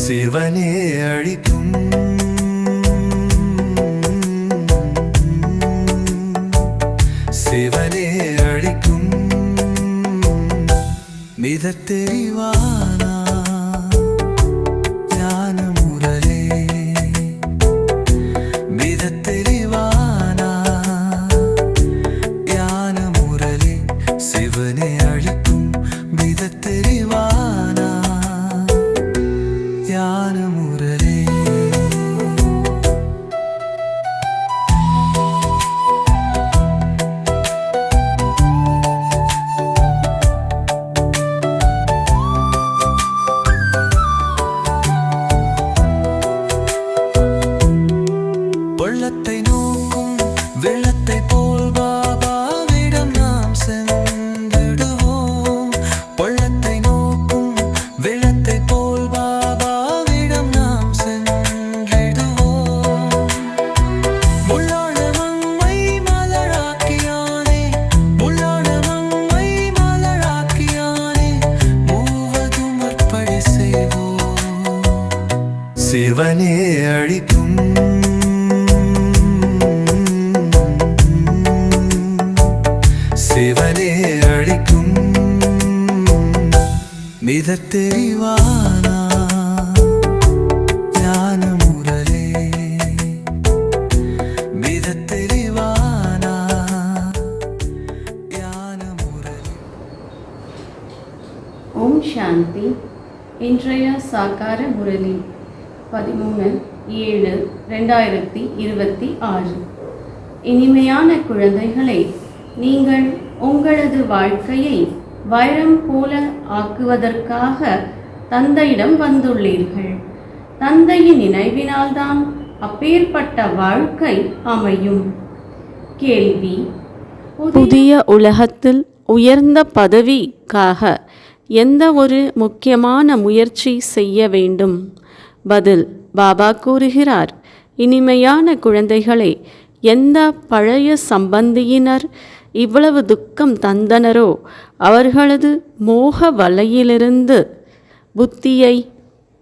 சிவனே அழிக்கும் சிவனே அழிக்கும் மித தெரிவானா ஞான முரளே மித தெரிவானா ஞான முரளே சிவனே அழிக்கும் மித தெரிவானா ஞான முரளே பொள்ளத்தை நோக்கும் வெள்ளத்தை போல் பாபாவிடம் நாம் சென்றிடுவோம். பொள்ளத்தை நோக்கும் வெள்ளத்தை போல் பாபாவிடம் நாம் சென்றிடுவோம். முள்ளான மங்கை மலராக்கியானே முள்ளான மங்கை மலராக்கியானே மூவதும் அர்ப்பணி செய்வோம். சிவனே அழிக்கும் சிவனே அழிக்கும் மித தெரிவானா ஞான முரளே மித தெரிவானா ஞான முரளே. ஓம் சாந்தி. இன்றைய சாக்கார முரளி 13/7/2026. இனிமையான குழந்தைகளே, நீங்கள் உங்களது வாழ்க்கையை வைரம் போல ஆக்குவதற்காக தந்தையிடம் வந்துள்ளீர்கள். தந்தையின் நினைவினால்தான் அப்பேற்பட்ட வாழ்க்கை அமையும். கேள்வி: புதிய உலகத்தில் உயர்ந்த பதவிக்காக எந்த ஒரு முக்கியமான முயற்சி செய்ய வேண்டும்? பதில்: பாபா கூறுகிறார், இனிமையான குழந்தைகளே, எந்த பழைய சம்பந்தியினர் இவ்வளவு துக்கம் தந்தனரோ அவர்களது மோக வலையிலிருந்து புத்தியை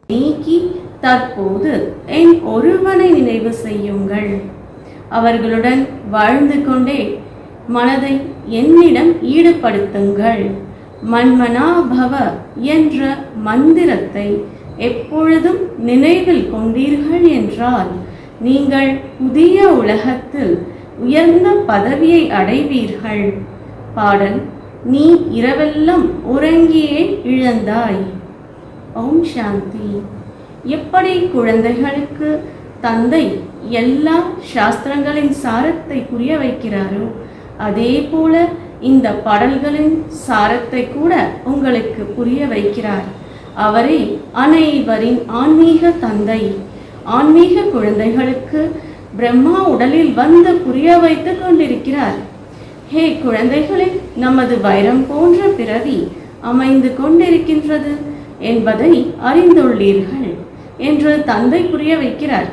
நீக்கி தற்போது என் ஒருவனை நினைவு செய்யுங்கள். அவர்களுடன் வாழ்ந்து கொண்டே மனதை என்னிடம் ஈடுபடுத்துங்கள். மன்மனா பவ என்ற மந்திரத்தை எப்பொழுதும் நினைவில் கொண்டீர்கள் என்றால் நீங்கள் புதிய உலகத்தில் உயர்ந்த பதவியை அடைவீர்கள். பாடல்: நீ இரவெல்லாம் உறங்கியே இழந்தாய். ஓம் சாந்தி. எப்படி குழந்தைகளுக்கு தந்தை எல்லா சாஸ்திரங்களின் சாரத்தை புரிய வைக்கிறாரோ அதே போல இந்த பாடல்களின் சாரத்தை கூட உங்களுக்கு புரிய வைக்கிறார். அவரே அனைவரின் ஆன்மீக தந்தை. ஆன்மீக குழந்தைகளுக்கு பிரம்மா உடலில் வந்து புரிய வைத்து கொண்டிருக்கிறார். ஹே குழந்தைகளே, நமது வைரம் போன்ற பிறவி அமைந்து கொண்டிருக்கின்றது என்பதை அறிந்துள்ளீர்கள் என்று தந்தை புரிய வைக்கிறார்.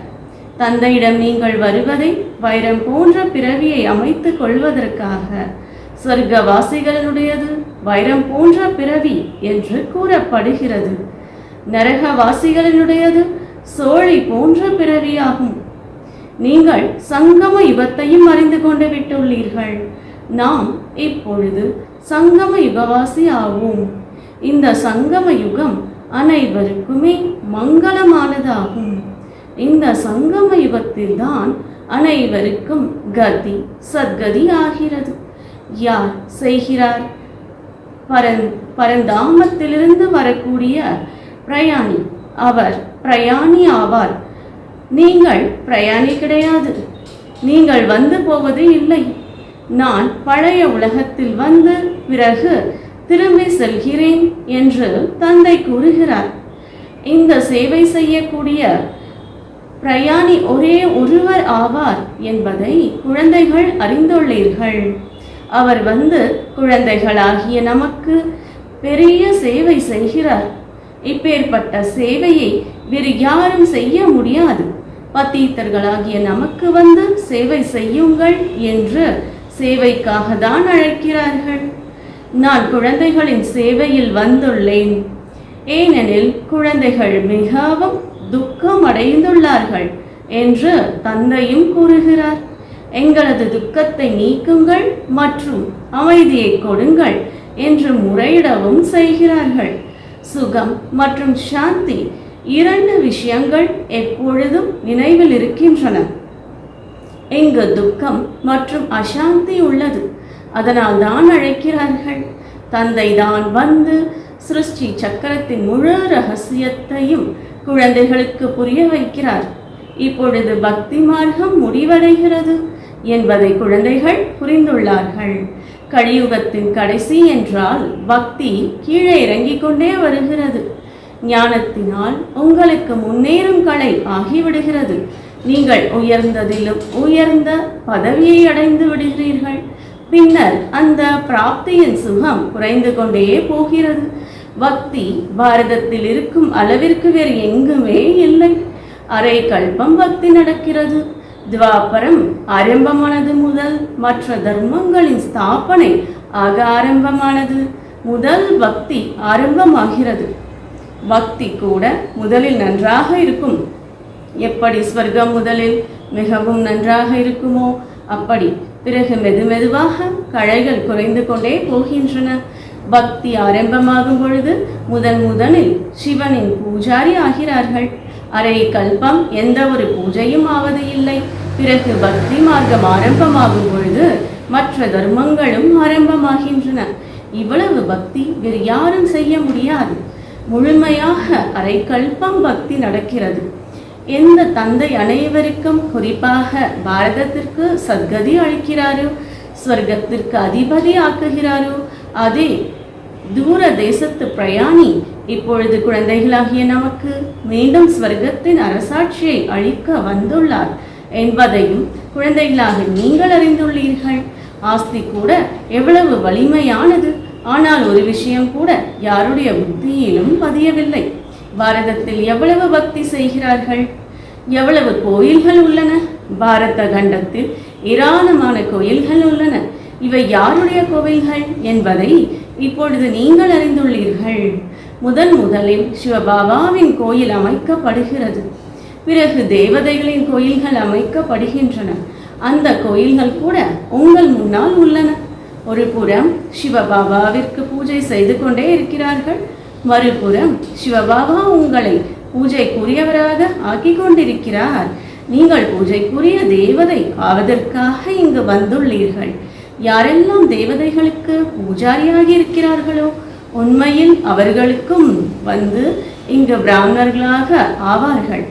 தந்தையிடம் நீங்கள் வருவதை வைரம் போன்ற பிறவியை அமைத்துக் கொள்வதற்காக. சொர்க்கவாசிகளுடையது வைரம் போன்ற பிறவி என்று கூறப்படுகிறது. நரகவாசிகளினுடையது சோழி போன்ற பிறவியாகும். நீங்கள் சங்கம யுகத்தையும் அறிந்து கொண்டு விட்டுள்ளீர்கள். நாம் இப்பொழுது சங்கம யுகவாசி ஆவோம். இந்த சங்கம யுகம் அனைவருக்குமே மங்களமானதாகும். இந்த சங்கம யுகத்தில்தான் அனைவருக்கும் கதி சத்கதி ஆகிறது. யார் செய்கிறார்? பரந்தாமத்திலிருந்து வரக்கூடிய பிரயாணி. அவர் பிரயாணி ஆவார். நீங்கள் பிரயாணி கிடையாது. நீங்கள் வந்து போவது இல்லை. நான் பழைய உலகத்தில் வந்து பிறகு திரும்பி செல்கிறேன் என்று தந்தை கூறுகிறார். இந்த சேவை செய்யக்கூடிய பிரயாணி ஒரே ஒருவர் ஆவார் என்பதை குழந்தைகள் அறிந்துள்ளீர்கள். அவர் வந்து குழந்தைகளாகிய நமக்கு பெரிய சேவை செய்கிறார். இப்பேற்பட்ட சேவையை வேறு யாரும் செய்ய முடியாது. பத்தீத்தர்களாகிய நமக்கு வந்து சேவை செய்யுங்கள் என்று சேவைக்காக தான் அழைக்கிறார்கள். நான் குழந்தைகளின் சேவையில் வந்துள்ளேன். ஏனெனில் குழந்தைகள் மிகவும் துக்கம் அடைந்துள்ளார்கள் என்று தந்தையும் கூறுகிறார். எங்களது துக்கத்தை நீக்குங்கள் மற்றும் அமைதியை கொடுங்கள் என்று முறையிடவும் செய்கிறார்கள். சுகம் மற்றும் சாந்தி இரண்டு விஷயங்கள் எப்பொழுதும் நினைவில் இருக்கின்றன. இங்கு துக்கம் மற்றும் அசாந்தி உள்ளது. அதனால் தான் அழைக்கிறார்கள். தந்தை தான் வந்து சிருஷ்டி சக்கரத்தின் முழு ரகசியத்தையும் குழந்தைகளுக்கு புரிய வைக்கிறார். இப்பொழுது பக்தி மார்க்கம் முடிவடைகிறது என்பதை குழந்தைகள் புரிந்துள்ளார்கள். கலியுகத்தின் கடைசி என்றால் பக்தி கீழே இறங்கிக் கொண்டே வருகிறது. ஞானத்தினால் உங்களுக்கு முன்னேறும் கலை ஆகிவிடுகிறது. நீங்கள் உயர்ந்ததிலும் உயர்ந்த பதவியை அடைந்து விடுகிறீர்கள். பின்னர் அந்த பிராப்தியின் சுகம் குறைந்து கொண்டே போகிறது. பக்தி பாரதத்தில் இருக்கும் அளவிற்கு வேறு எங்குமே இல்லை. அரை கல்பம் பக்தி நடக்கிறது. துவாபரம் ஆரம்பமானது முதல் மற்ற தர்மங்களின் ஸ்தாபனை ஆக ஆரம்பமானது. முதல் பக்தி ஆரம்பமாகிறது. பக்தி கூட முதலில் நன்றாக இருக்கும். எப்படி ஸ்வர்க்கம் முதலில் மிகவும் நன்றாக இருக்குமோ அப்படி பிறகு மெதுமெதுவாக களைகள் குறைந்து கொண்டே போகின்றன. பக்தி ஆரம்பமாகும் பொழுது முதலில் சிவனின் பூஜாரி ஆகிறார்கள். அரை கல்பம் எந்த ஒரு பூஜையும் ஆவது இல்லை. பிறகு பக்தி மார்க்கம் ஆரம்பமாகும் பொழுது மற்ற தர்மங்களும் ஆரம்பமாகின்றன. இவ்வளவு பக்தி வேறு யாரும் செய்ய முடியாது. முழுமையாக அரை கல்பம் பக்தி நடக்கிறது. எந்த தந்தை அனைவருக்கும் குறிப்பாக பாரதத்திற்கு சத்கதி அளிக்கிறாரோ, ஸ்வர்க்கத்திற்கு அதிபதி ஆக்குகிறாரோ, அதே தூர தேசத்து பிரயாணி இப்பொழுது குழந்தைகளாகிய நமக்கு மீண்டும் ஸ்வர்க்கத்தின் அரசாட்சியை அளிக்க வந்துள்ளார் என்பதையும் குழந்தைகளாக நீங்கள் அறிந்துள்ளீர்கள். ஆஸ்தி கூட எவ்வளவு வலிமையானது. ஆனால் ஒரு விஷயம் கூட யாருடைய புத்தியிலும் பதியவில்லை. பாரதத்தில் எவ்வளவு பக்தி செய்கிறார்கள், எவ்வளவு கோயில்கள் உள்ளன. பாரத கண்டத்தில் ஏராளமான கோயில்கள் உள்ளன. இவை யாருடைய கோவில்கள் என்பதை இப்பொழுது நீங்கள் அறிந்துள்ளீர்கள். முதலில் சிவபாபாவின் கோயில் அமைக்கப்படுகிறது. பிறகு தேவதைகளின் கோயில்கள் அமைக்கப்படுகின்றன. அந்த கோயில்கள் கூட உங்கள் முன்னால் உள்ளன. ஒரு புறம் சிவபாபாவிற்கு பூஜை செய்து கொண்டே இருக்கிறார்கள். மறுபுறம் சிவபாபா உங்களை பூஜைக்குரியவராக ஆக்கி கொண்டிருக்கிறார். நீங்கள் பூஜைக்குரிய தேவதை ஆவதற்காக இங்கு வந்துள்ளீர்கள். யாரெல்லாம் தேவதைகளுக்கு பூஜாரியாகி இருக்கிறார்களோ உண்மையில் அவர்களுக்கும் வந்து இங்கு பிராமணர்களாக ஆவார்கள்.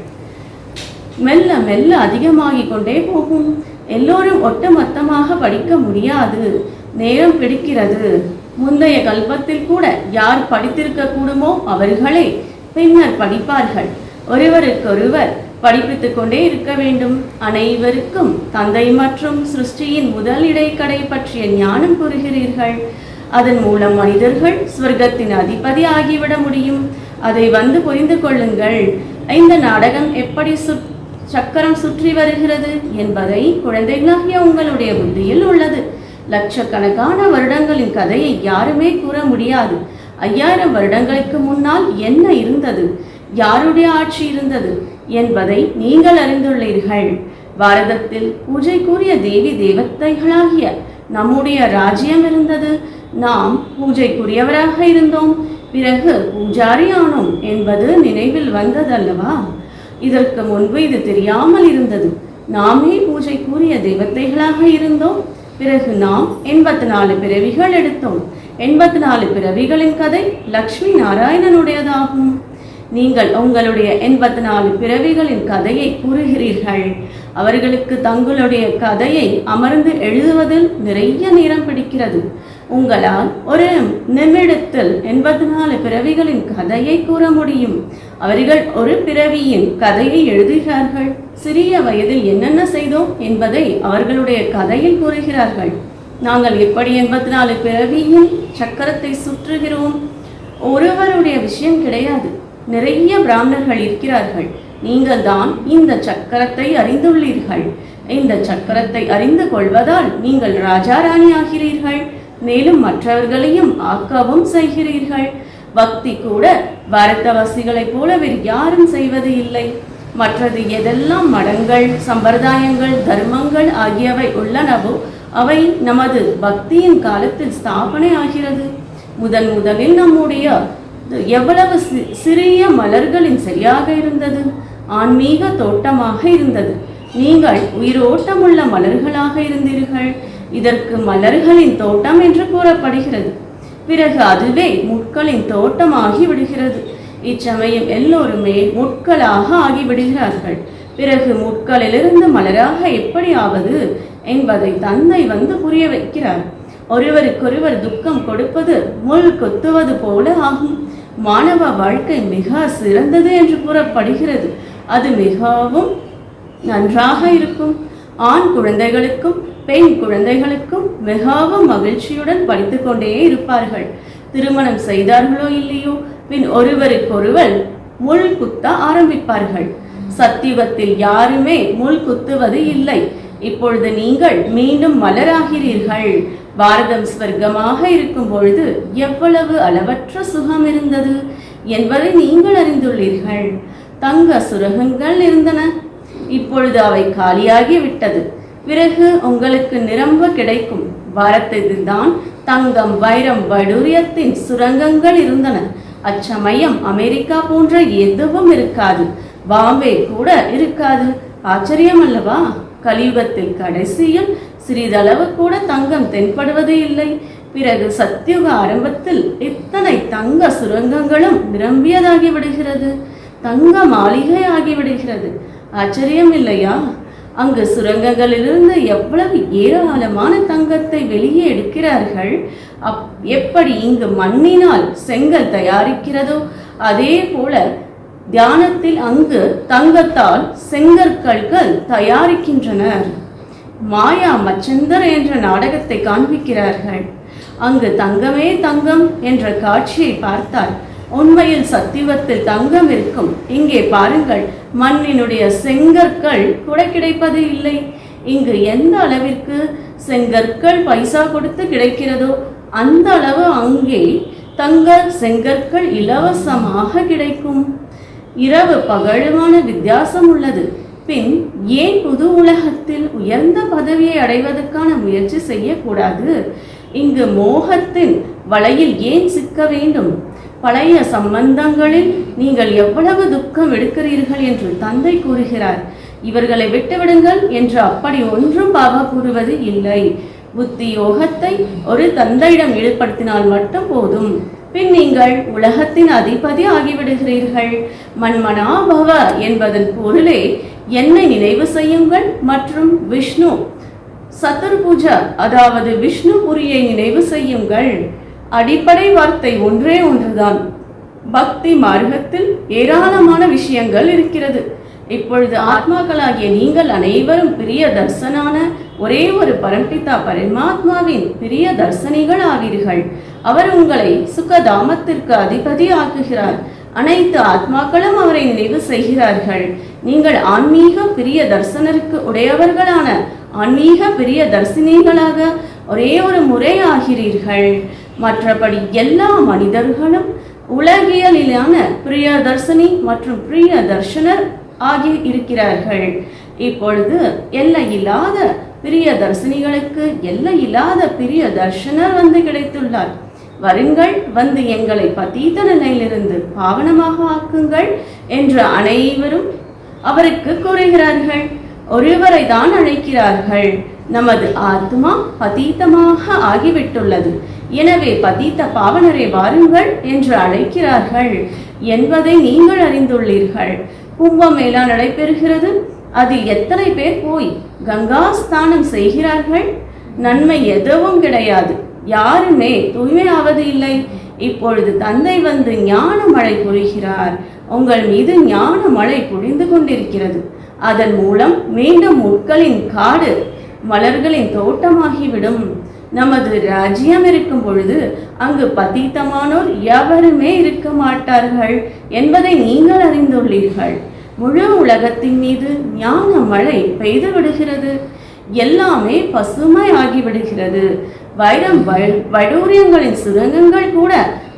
மெல்ல மெல்ல அதிகமாகிக் கொண்டே போகும். எல்லோரும் ஒட்டுமொத்தமாக படிக்க முடியாது. நேரம் பிடிக்கிறது. முந்தைய கல்பத்தில் கூட யார் படித்திருக்க கூடுமோ அவர்களே பின்னர் படிப்பார்கள். ஒருவருக்கொருவர் படிப்பித்துக் கொண்டே இருக்க வேண்டும். அனைவருக்கும் தந்தை மற்றும் சிருஷ்டியின் முதல் இடைக்கடை பற்றிய ஞானம் கூறுகிறீர்கள். அதன் மூலம் மனிதர்கள் ஸ்வர்க்கத்தின் அதிபதி ஆகிவிட முடியும். அதை வந்து புரிந்து கொள்ளுங்கள். இந்த நாடகம் எப்படி சக்கரம் சுற்றி வருகிறது என்பதை குழந்தைகளாகிய உங்களுடைய புத்தியில் உள்ளது. லட்சக்கணக்கான வருடங்களின் கதையை யாருமே கூற முடியாது. 5000 வருடங்களுக்கு முன்னால் என்ன இருந்தது, யாருடைய ஆட்சி இருந்தது என்பதை நீங்கள் அறிந்துள்ளீர்கள். பாரதத்தில் பூஜைக்குரிய தேவி தேவதைகளாகிய நம்முடைய ராஜ்யம் இருந்தது. நாம் பூஜைக்குரியவராக இருந்தோம். பிறகு பூஜாரி ஆனோம் என்பது நினைவில் வந்ததல்லவா? இதற்கு முன்பு இது தெரியாமல் இருந்தது. நாமே பூஜைக்குரிய தேவதைகளாக இருந்தோம். பிறகு நாம் 84 பிறவிகள் எடுத்தோம். 84 பிறவிகளின் கதை லக்ஷ்மி நாராயணனுடையதாகும். நீங்கள் உங்களுடைய 84 பிறவிகளின் கதையை கூறுகிறீர்கள். அவர்களுக்கு தங்களுடைய கதையை அமர்ந்து எழுதுவதில் நிறைய நேரம் பிடிக்கிறது. உங்களால் ஒரு நிமிடத்தில் 84 பிறவிகளின் கதையை கூற முடியும். அவர்கள் ஒரு பிறவியின் கதையை எழுதுகிறார்கள். சிறிய வயதில் என்னென்ன செய்தோம் என்பதை அவர்களுடைய கதையில் கூறுகிறார்கள். நாங்கள் எப்படி 84 பிறவியின் சக்கரத்தை சுற்றுகிறோம். ஒருவருடைய விஷயம் கிடையாது. நிறைய பிராமணர்கள் இருக்கிறார்கள். நீங்கள் தான் இந்த சக்கரத்தை அறிந்துள்ளீர்கள். இந்த சக்கரத்தை அறிந்து கொள்வதால் நீங்கள் ராஜா ராணி ஆகிறீர்கள். மேலும் மற்றவர்களையும் ஆக்கவும் செய்கிறீர்கள். பக்தி கூட பாரதவாசிகளைப் போல வேறு யாரும் செய்வது இல்லை. மற்றது எதெல்லாம் மடங்கள், சம்பிரதாயங்கள், தர்மங்கள் ஆகியவை உள்ளனவோ அவை நமது பக்தியின் காலத்தில் ஸ்தாபனை ஆகிறது. முதலில் நம்முடைய எவ்வளவு சிறிய மலர்களின் சரியாக இருந்தது, ஆன்மீக தோட்டமாக இருந்தது. நீங்கள் உயிரோட்டமுள்ள மலர்களாக இருந்தீர்கள். இதற்கு மலர்களின் தோட்டம் என்று கூறப்படுகிறது. பிறகு அதுவே முட்களின் தோட்டமாகி விடுகிறது. இச்சமயம் எல்லோருமே முட்களாக ஆகிவிடுகிறார்கள். பிறகு முட்களிலிருந்து மலராக எப்படி ஆவது என்பதை தந்தை வந்து புரிய வைக்கிறார். ஒருவருக்கொருவர் துக்கம் கொடுப்பது முள் கொத்துவது போல ஆகும். மாணவ வாழ்க்கை மிக சிறந்தது என்று கூறப்படுகிறது. அது மிகவும் நன்றாக இருக்கும். ஆண் குழந்தைகளுக்கும் பெண் குழந்தைகளுக்கும் மிகவும் மகிழ்ச்சியுடன் படித்து கொண்டே இருப்பார்கள். திருமணம் செய்தார்களோ இல்லையோ பின் ஒருவருக்கொருவர் முள் குத்த ஆரம்பிப்பார்கள். சத்தியுகத்தில் யாருமே முள் குத்துவது இல்லை. இப்பொழுது நீங்கள் மீண்டும் மலராகிறீர்கள். பாரதம் ஸ்வர்க்கமாக இருக்கும் பொழுது எவ்வளவு அளவற்ற சுகம் இருந்தது என்பதை நீங்கள் அறிந்துள்ளீர்கள். தங்க சுரகங்கள் இருந்தன. இப்பொழுது அவை காலியாகி விட்டது. பிறகு உங்களுக்கு நிரம்ப கிடைக்கும். பாரதத்தில்தான் தங்கம், வைரம், வைடூரியத்தின் சுரங்கங்கள் இருந்தன. அச்சமயம் அமெரிக்கா போன்ற எதுவும் இருக்காது. பாம்பே கூட இருக்காது. ஆச்சரியம் அல்லவா? கலியுகத்தில் கடைசியில் சிறிதளவு கூட தங்கம் தென்படுவது இல்லை. பிறகு சத்தியுக ஆரம்பத்தில் இத்தனை தங்க சுரங்கங்களும் நிரம்பியதாகி விடுகிறது. தங்க மாளிகை ஆகிவிடுகிறது. ஆச்சரியம் இல்லையா? அங்கு சுரங்கங்களிலிருந்து எவ்வளவு ஏராளமான தங்கத்தை வெளியே எடுக்கிறார்கள். எப்படி இங்கு மண்ணினால் செங்கல் தயாரிக்கிறதோ அதே போல தியானத்தில் அங்கு தங்கத்தால் செங்கற்கல்கள் தயாரிக்கின்றனர். மாயா மச்சந்தர் என்ற நாடகத்தை காண்பிக்கிறார்கள். அங்கு தங்கமே தங்கம் என்ற காட்சியை பார்த்தால் உண்மையில் சத்தியுகத்தில் தங்கம் இருக்கும். இங்கே பாருங்கள், மண்ணினுடைய செங்கற்கள் கூட கிடைப்பது இல்லை. இங்கு எந்த அளவிற்கு செங்கற்கள் பைசா கொடுத்து கிடைக்கிறதோ அந்த அளவு அங்கே தங்க செங்கற்கள் இலவசமாக கிடைக்கும். இரவு பகலுமான வித்தியாசம் உள்ளது. பின் ஏன் புது உலகத்தில் உயர்ந்த பதவியை அடைவதற்கான முயற்சி செய்யக்கூடாது? இங்கு மோகத்தின் வலையில் ஏன் சிக்க வேண்டும்? பழைய சம்பந்தங்களில் நீங்கள் எவ்வளவு துக்கம் எடுக்கிறீர்கள் என்று தந்தை கூறுகிறார். இவர்களை விட்டுவிடுங்கள் என்று அப்படி ஒன்றும் பாபா கூறுவது இல்லை. புத்தி யோகத்தை ஒரு தந்தையிடம் ஈடுபடுத்தினால் மட்டும் போதும். பின் நீங்கள் உலகத்தின் அதிபதி ஆகிவிடுகிறீர்கள். மன்மனாபவ என்பதன் பொருளே என்னை நினைவு செய்யுங்கள் மற்றும் விஷ்ணு சதுர்புஜா அதாவது விஷ்ணு புரியை நினைவு செய்யுங்கள். அடிப்படை வார்த்தை ஒன்றே ஒன்றுதான். பக்தி மார்க்கத்தில் ஏராளமான விஷயங்கள் இருக்கிறது. இப்பொழுது ஆத்மாக்களாகிய நீங்கள் அனைவரும் பிரிய தர்சனான ஒரே ஒரு பரம்பிதா பரமாத்மாவின் பிரிய தர்சனிகள் ஆவீர்கள். அவர் உங்களை சுகதாமத்திற்கு அதிபதி ஆக்குகிறார். அனைத்து ஆத்மாக்களும் அவரை நினைவு செய்கிறார்கள். நீங்கள் ஆன்மீக பிரிய தர்சனருக்கு உடையவர்களான ஆன்மீக பிரிய தர்சினிகளாக ஒரே ஒரு முறை ஆகிறீர்கள். மற்றபடி எல்லா மனிதர்களும் உலகியலிலான பிரிய தர்சனி மற்றும் பிரிய தர்ஷனர் ஆகி இருக்கிறார்கள். இப்பொழுது எல்லையில்லாத பிரிய தர்சினிகளுக்கு எல்லையில்லாத பிரிய தர்ஷனர் வந்து கிடைத்துள்ளார். வருங்கள், வந்து எங்களை பதீத நிலையிலிருந்து பாவனமாக ஆக்குங்கள் என்று அனைவரும் அவருக்கு கூறுகிறார்கள். ஒருவரை தான் அழைக்கிறார்கள். நமது ஆத்மா பதீதமாக ஆகிவிட்டுள்ளது. எனவே பதீத பாவனரை வாருங்கள் என்று அழைக்கிறார்கள் என்பதை நீங்கள் அறிந்துள்ளீர்கள். கும்பமேளா நடைபெறுகிறது. அதில் எத்தனை பேர் போய் கங்கா ஸ்நானம் செய்கிறார்கள்? நன்மை எதுவும் கிடையாது. யாருமே தூய்மையாவது இல்லை. இப்பொழுது தந்தை வந்து ஞான மழை பொழிகிறார். உங்கள் மீது ஞான மழை பொழிந்து கொண்டிருக்கிறது. அதன் மூலம் மீண்டும் முட்களின் காடு மலர்களின் தோட்டமாகிவிடும். நமது ராஜ்யம் இருக்கும் பொழுது அங்கு பதீத்தமானோர் எவருமே இருக்க மாட்டார்கள் என்பதை நீங்கள் அறிந்துள்ளீர்கள். முழு உலகத்தின் மீது ஞான மழை பெய்து விடுகிறது. எல்லாமே பசுமை ஆகிவிடுகிறது. வைடூரியங்களின் சுரங்கங்கள் கூட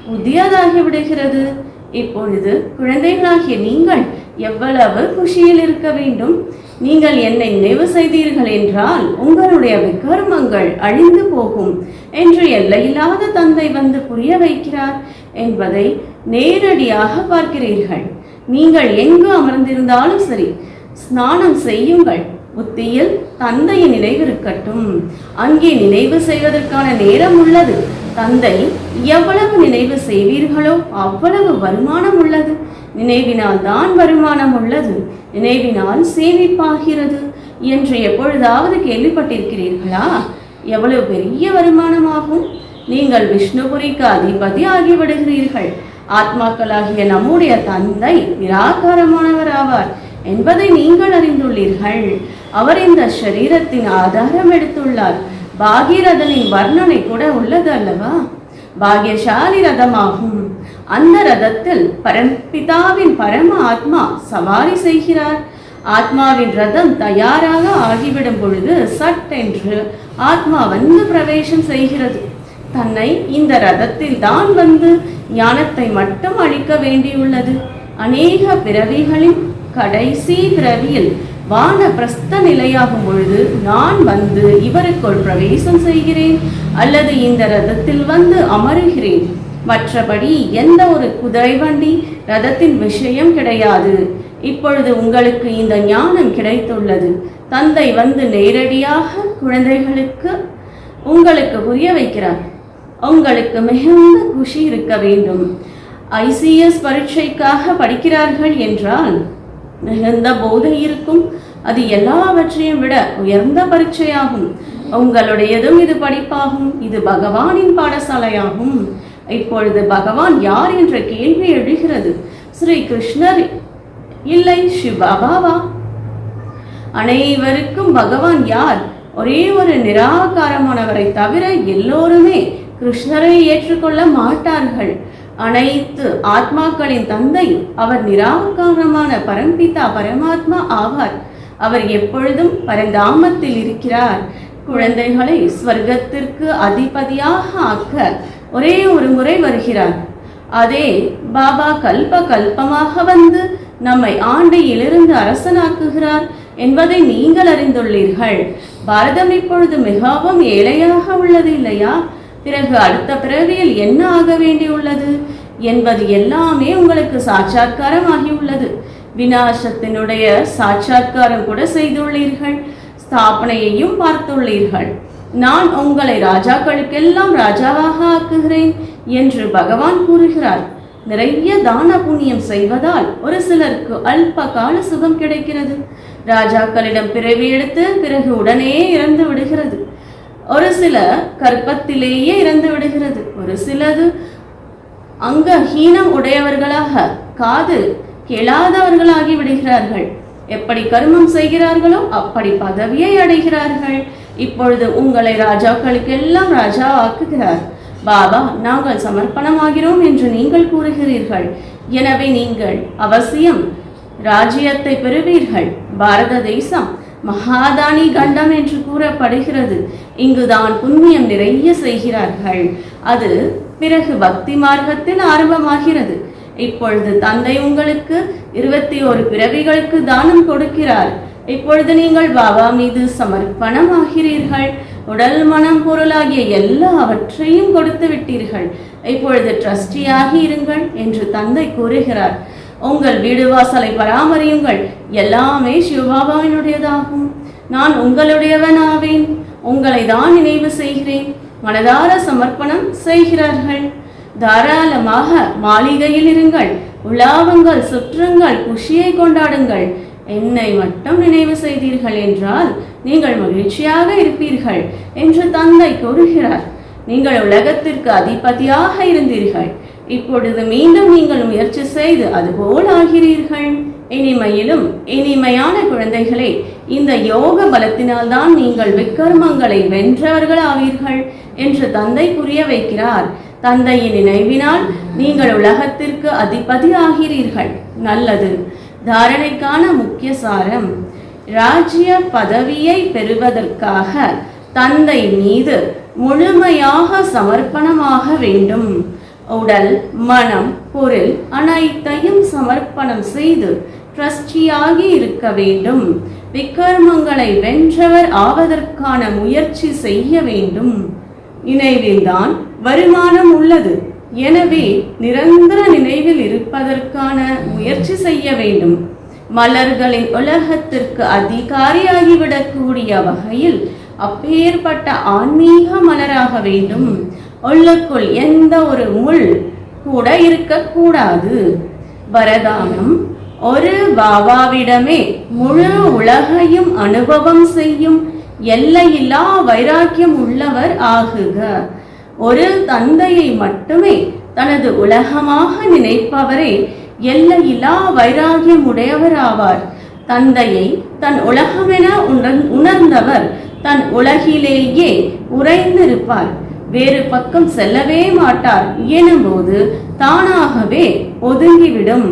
புதியதாகி விடுகிறது. இப்பொழுது குழந்தைகளாகிய நீங்கள் எவ்வளவு குஷியில் இருக்க வேண்டும். நீங்கள் என்னை நினைவு செய்தீர்கள் என்றால் உங்களுடைய விகர்மங்கள் அழிந்து போகும் என்று எல்லையில்லாத தந்தை வந்து புரிய வைக்கிறார் என்பதை நேரடியாக பார்க்கிறீர்கள். நீங்கள் எங்கு அமர்ந்திருந்தாலும் சரி, ஸ்நானம் செய்யுங்கள். புத்தியில் தந்தையின் நினைவு இருக்கட்டும். அங்கே நினைவு செய்வதற்கான நேரம் உள்ளது. தந்தை எவ்வளவு நினைவு செய்வீர்களோ அவ்வளவு வருமானம் உள்ளது. நினைவினால் தான் வருமானம் உள்ளது, நினைவினால் சேமிப்பாகிறது என்று எப்பொழுதாவது கேள்விப்பட்டிருக்கிறீர்களா? எவ்வளவு பெரிய வருமானமாகும். நீங்கள் விஷ்ணுபுரிக்கு அதிபதி ஆகிவிடுகிறீர்கள். ஆத்மாக்களாகிய நம்முடைய தந்தை நிராகாரமானவர் ஆவார் என்பதை நீங்கள் அறிந்துள்ளீர்கள். அவர் இந்த சரீரத்தின் ஆதாரம் எடுத்துள்ளார். பாகீரதனின் வர்ணனை கூட உள்ளது அல்லவா? பாகியசாலி ரதமாகும். அந்த ரதத்தில் பரம்பிதாவின் பரம ஆத்மா சவாரி செய்கிறார். ஆத்மாவின் ரதம் தயாராக ஆகிவிடும் பொழுது சட்டென்று ஆத்மா வந்து பிரவேசம் செய்கிறது. தன்னை இந்த ரதத்தில் தான் வந்து ஞானத்தை மட்டும் அளிக்க வேண்டியுள்ளது. அநேக பிறவிகளின் கடைசி பிறவியில் வான பிரஸ்த நிலையாகும் பொழுது நான் வந்து இவருக்குள் பிரவேசம் செய்கிறேன் அல்லது இந்த ரதத்தில் வந்து அமருகிறேன். மற்றபடி எந்த ஒரு குதிரை வண்டி ரதத்தின் விஷயம் கிடையாது. இப்பொழுது உங்களுக்கு இந்த ஞானம் கிடைத்துள்ளது. தந்தை வந்து நேரடியாக குழந்தைகளுக்கு உங்களுக்கு புரிய வைக்கிறார். உங்களுக்கு மிகுந்த குஷி இருக்க வேண்டும். ஐசிஎஸ் பரீட்சைக்காக படிக்கிறார்கள் என்றால் மிகுந்த போதை இருக்கும். அது எல்லாவற்றையும் விட உயர்ந்த பரீட்சையாகும். உங்களுடையதும் இது படிப்பாகும். இது பகவானின் பாடசாலையாகும். இப்பொழுது பகவான் யார் என்ற கேள்வி எழுகிறது. ஸ்ரீ கிருஷ்ணர் இல்லை சிவபாபா? அனைவருக்கும் பகவான் யார்? ஒரே ஒரு நிராகாரமானவரை தவிர எல்லோருமே கிருஷ்ணரை ஏற்றுக்கொள்ள மாட்டார்கள். அனைத்து ஆத்மாக்களின் தந்தை அவர் நிராகாரமான பரம்பிதா பரமாத்மா ஆவார். அவர் எப்பொழுதும் பரந்தாமத்தில் இருக்கிறார். குழந்தைகளை ஸ்வர்க்கத்திற்கு அதிபதியாக ஆக்க ஒரே ஒரு முறை வருகிறார். அதே பாபா கல்ப கல்பமாக வந்து நம்மை ஆண்டியிலிருந்து அரசனாக்குகிறார் என்பதை நீங்கள் அறிந்துள்ளீர்கள். பாரதம் இப்பொழுது மிகவும் ஏழையாக உள்ளது இல்லையா? பிறகு அடுத்த பிறவியில் என்ன ஆக வேண்டியுள்ளது என்பது எல்லாமே உங்களுக்கு சாட்சாத்காரம் ஆகியுள்ளது. விநாசத்தினுடைய சாட்சாத்காரம் கூட செய்துள்ளீர்கள். ஸ்தாபனையையும் பார்த்துள்ளீர்கள். நான் உங்களை ராஜாக்களுக்கெல்லாம் ராஜாவாக ஆக்குகிறேன் என்று பகவான் கூறுகிறார். நிறைய தான புண்ணியம் செய்வதால் ஒரு சிலருக்கு அல்ப கால சுகம் கிடைக்கிறது. ராஜாக்களிடம் பிறவி எடுத்து பிறகு உடனே இறந்து விடுகிறது. ஒரு சில கற்பத்திலேயே இறந்து விடுகிறது. ஒரு சிலது அங்கஹீனம் உடையவர்களாக காது கேளாதவர்களாகி விடுகிறார்கள். எப்படி கர்மம் செய்கிறார்களோ அப்படி பதவியை அடைகிறார்கள். இப்பொழுது உங்களை ராஜாக்களுக்கெல்லாம் ராஜா ஆக்குகிறார். பாபா நாங்கள் சமர்ப்பணமாகிறோம் என்று நீங்கள் கூறுகிறீர்கள். எனவே நீங்கள் அவசியம் ராஜ்யத்தை பெறுவீர்கள். பாரத தேசம் மகாதானி கண்டம் என்று கூறப்படுகிறது. இங்குதான் புண்ணியம் நிறைய செய்கிறார்கள். அது பிறகு பக்தி மார்க்கத்தில் ஆரம்பமாகிறது. இப்பொழுது தந்தை உங்களுக்கு 21 பிறவிகளுக்கு தானம் கொடுக்கிறார். இப்பொழுது நீங்கள் பாபா மீது சமர்ப்பணம் ஆகிறீர்கள். உடல் மனம் பொருளாகிய எல்லாவற்றையும் கொடுத்து விட்டீர்கள். இப்பொழுது ட்ரஸ்டியாகி இருங்கள் என்று தந்தை கூறுகிறார். உங்கள் வீடு வாசலை பராமரியுங்கள். எல்லாமே சிவபாபாவினுடையதாகும். நான் உங்களுடையவன் ஆவேன். உங்களை தான் நினைவு செய்கிறேன். மனதார சமர்ப்பணம் செய்கிறார்கள். தாராளமாக மாளிகையில் இருங்கள், உலாவுங்கள், சுற்றுங்கள், குஷியை கொண்டாடுங்கள். என்னை மட்டும் நினைவு செய்தீர்கள் என்றால் நீங்கள் மகிழ்ச்சியாக இருப்பீர்கள் என்று தந்தை கூறுகிறார். நீங்கள் உலகத்திற்கு அதிபதியாக இருந்தீர்கள். இப்பொழுது மீண்டும் நீங்கள் முயற்சி செய்து அதுபோல் ஆகிறீர்கள். இனிமையிலும் இனிமையான குழந்தைகளே, இந்த யோக பலத்தினால்தான் நீங்கள் விக்கர்மங்களை வென்றவர்கள் ஆவீர்கள் என்று தந்தை புரிய வைக்கிறார். தந்தையின் நினைவினால் நீங்கள் உலகத்திற்கு அதிபதி ஆகிறீர்கள். நல்லது. தாரணைக்கான முக்கிய சாரம்: ராஜ்ய பதவியை பெறுவதற்காக தந்தை மீது முழுமையாக சமர்ப்பணமாக வேண்டும். உடல், மனம், பொருள் அனைத்தையும் சமர்ப்பணம் செய்து ட்ரஸ்டியாகி இருக்க வேண்டும். விக்கர்மங்களை வென்றவர் ஆவதற்கான முயற்சி செய்ய வேண்டும். நினைவில்தான் வருமானம் உள்ளது. எனவே நிரந்தர நினைவில் இருப்பதற்கான முயற்சி செய்ய வேண்டும். மலர்களின் உலகத்திற்கு அதிகாரியாகிவிடக்கூடிய வகையில் அப்பேற்பட்ட ஆன்மீக மலராக வேண்டும். உள்ளுக்குள் எந்த ஒரு முள் கூட இருக்கக்கூடாது. வரதானம்: ஒரு பாபாவிடமே முழு உலகையும் அனுபவம் செய்யும் எல்லையில்லா வைராக்கியம் உள்ளவர் ஆகுக. ஒரு தந்தையை மட்டுமே தனது உலகமாக நினைப்பவரே எல்லையில்லா வைராகியம் உடையவர் ஆவார். தந்தையை தன் உலகமென உணர்ந்தவர் தன் உலகிலேயே உறைந்திருப்பார். வேறு பக்கம் செல்லவே மாட்டார் எனும்போது தானாகவே ஒதுங்கிவிடும்.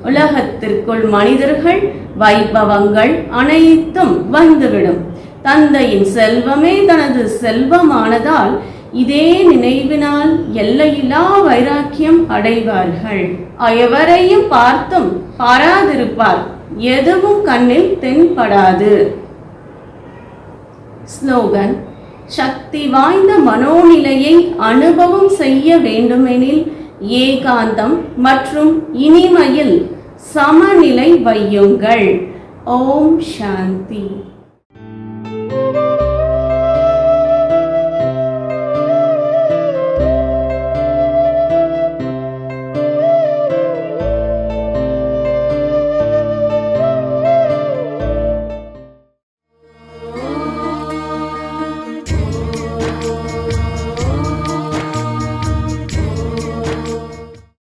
உலகத்திற்குள் மனிதர்கள், வைபவங்கள் அனைத்தும் வந்துவிடும். தந்தையின் செல்வமே தனது செல்வமானதால் இதே நினைவினால் எல்லையில்லா வைராக்கியம் அடைவார்கள். எவரையும் பார்த்தும் பாராதிருப்பார். எதுவும் கண்ணில் தென்படாது. ஸ்லோகன்: சக்தி வாய்ந்த மனோநிலையை அனுபவம் செய்ய வேண்டுமெனில் ஏகாந்தம் மற்றும் இனிமையில் சமநிலை வையுங்கள். ஓம் சாந்தி.